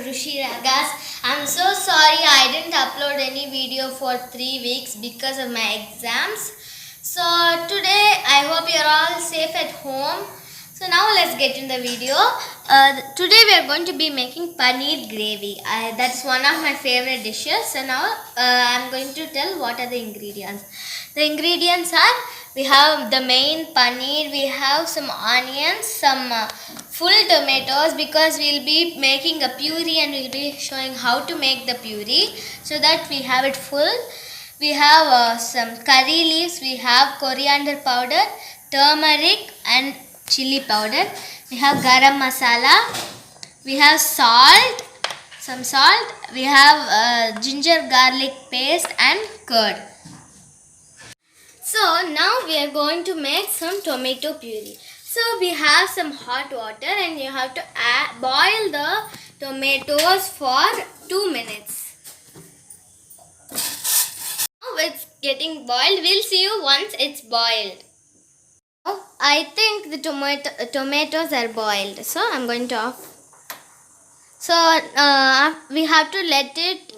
Rushi Ragas. I'm so sorry I didn't upload any video for 3 weeks because of my exams. So today I hope you're all safe at home. So now let's get in the video. Today we are going to be making paneer gravy. That's one of my favorite dishes. So now I'm going to tell what are the ingredients. The ingredients are, we have the main paneer, we have some onions, some full tomatoes, because we'll be making a puree and we'll be showing how to make the puree, so that we have it full. We have some curry leaves, we have coriander powder, turmeric and chili powder. We have garam masala, we have salt, some salt, we have ginger garlic paste and curd. So now we are going to make some tomato puree. So we have some hot water and you have to boil the tomatoes for 2 minutes. Now it's getting boiled. We'll see you once it's boiled. I think the tomatoes are boiled. So I'm going to off. So we have to let it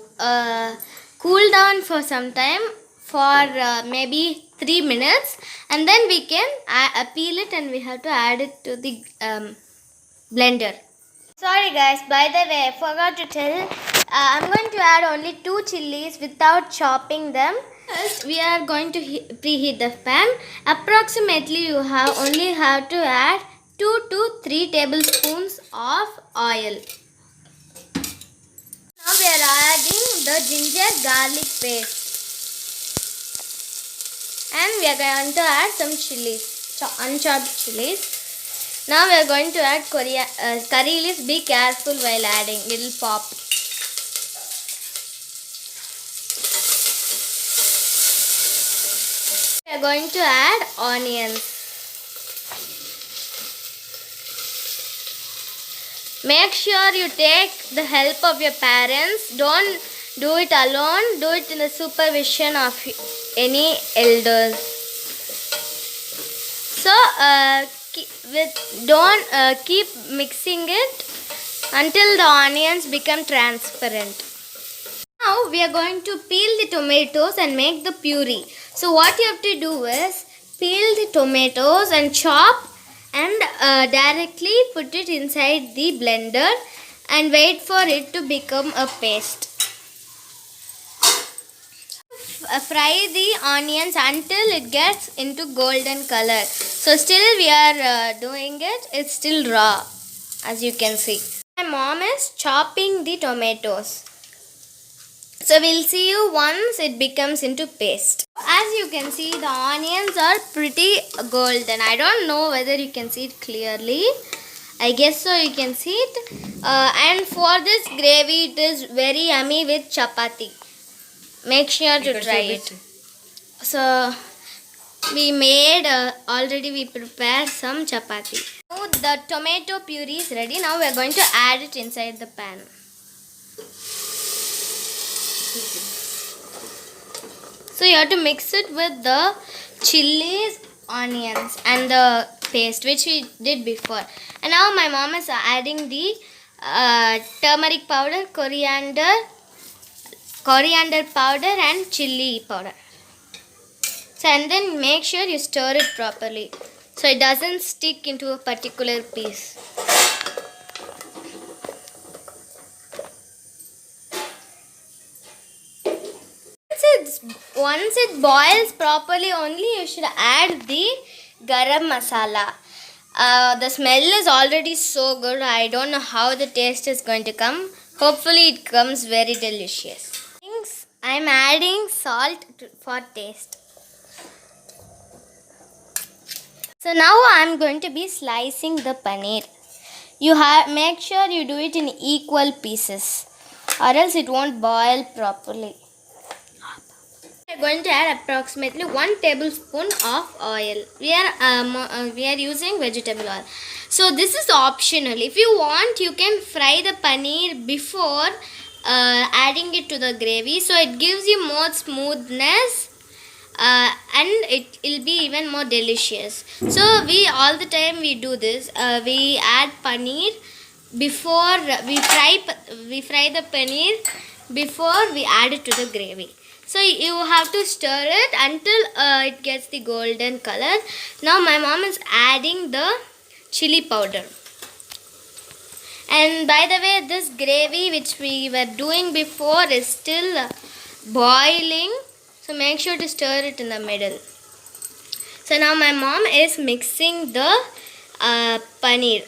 cool down for some time, for maybe 3 minutes, and then we can peel it and we have to add it to the blender. Sorry guys, by the way, I forgot to tell, I'm going to add only 2 chilies without chopping them. First, we are going to preheat the pan. Approximately you only have to add 2 to 3 tablespoons of oil. Now we are adding the ginger garlic paste. And we are going to add some chilies, unchopped chilies. Now we are going to add curry leaves. Be careful while adding, it will pop. We are going to add onions. Make sure you take the help of your parents. Don't do it alone. Do it in the supervision of any elders. So don't keep mixing it until the onions become transparent. Now we are going to peel the tomatoes and make the puree. So what you have to do is peel the tomatoes and chop and directly put it inside the blender and wait for it to become a paste. Fry the onions until it gets into golden color. So still we are doing it, it's still raw, as you can see. My mom is chopping the tomatoes. So we'll see you once it becomes into paste. As you can see, the onions are pretty golden. I don't know whether you can see it clearly. I guess so, you can see it. And for this gravy, it is very yummy with chapati. Make sure to try it. So we made already we prepared some chapati. Now the tomato puree is ready. Now we are going to add it inside the pan. So you have to mix it with the chilies, onions and the paste which we did before. And now my mom is adding the turmeric powder, coriander powder and chili powder. So and then make sure you stir it properly so it doesn't stick into a particular piece. Once it boils properly only, you should add the garam masala. The smell is already so good. I don't know how the taste is going to come. Hopefully it comes very delicious. I am adding salt for taste. So now I am going to be slicing the paneer. You make sure you do it in equal pieces, or else it won't boil properly. We are going to add approximately 1 tablespoon of oil. We are using vegetable oil. So this is optional. If you want, you can fry the paneer before adding it to the gravy, so it gives you more smoothness and it will be even more delicious. So we all the time we do this. We add paneer before we fry the paneer before we add it to the gravy. So you have to stir it until it gets the golden color. Now my mom is adding the chili powder. And by the way, this gravy which we were doing before is still boiling. So make sure to stir it in the middle. So now my mom is mixing the paneer.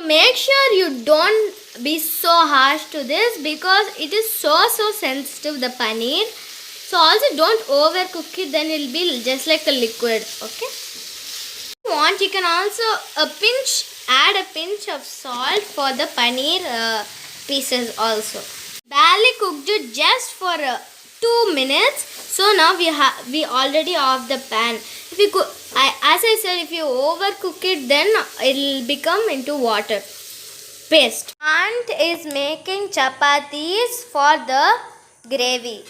Make sure you don't be so harsh to this because it is so sensitive, the paneer. So also don't overcook it, then it will be just like a liquid. Okay. If you want, you can also add a pinch of salt for the paneer pieces also. Barely cooked it just for 2 minutes. So now we already off the pan. If you as I said, if you overcook it, then it will become into water paste. Aunt is making chapatis for the gravy.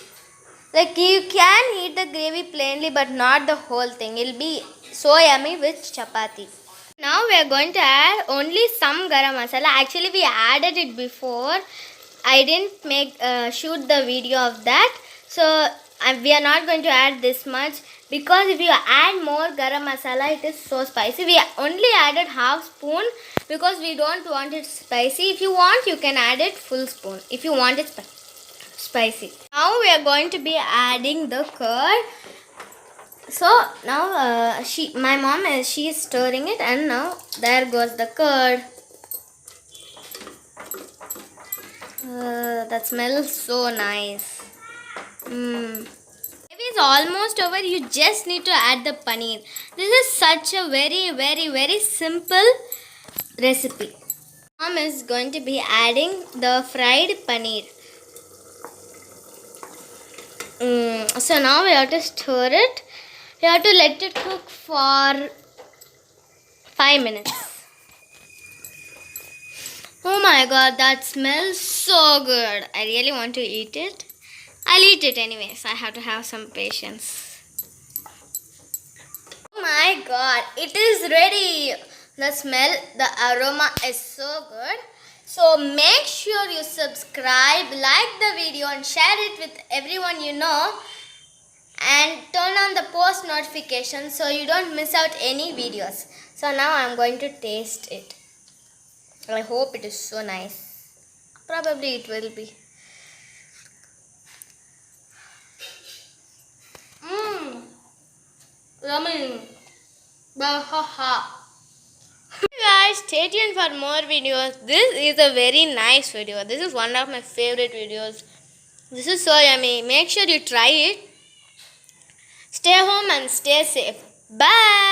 Like you can eat the gravy plainly, but not the whole thing. It will be so yummy with chapati. Now we are going to add only some garam masala. Actually, we added it before. I didn't shoot the video of that. So we are not going to add this much because if you add more garam masala, it is so spicy. We only added half spoon because we don't want it spicy. If you want, you can add it full spoon if you want it spicy. Now we are going to be adding the curd. So now my mom is stirring it, and now there goes the curd. That smells so nice. Gravy is almost over. You just need to add the paneer. This is such a very simple recipe. Mom is going to be adding the fried paneer. So now we have to stir it. We have to let it cook for 5 minutes. Oh my god, that smells so good. I really want to eat it. I'll eat it anyways. I have to have some patience. Oh my god, it is ready. The smell, the aroma is so good. So make sure you subscribe, like the video and share it with everyone you know. And turn on the post notifications so you don't miss out any videos. So now I'm going to taste it. I hope it is so nice. Probably it will be. Yummy. Guys, stay tuned for more videos. This is a very nice video. This is one of my favorite videos. This is so yummy. Make sure you try it. Stay home and stay safe. Bye.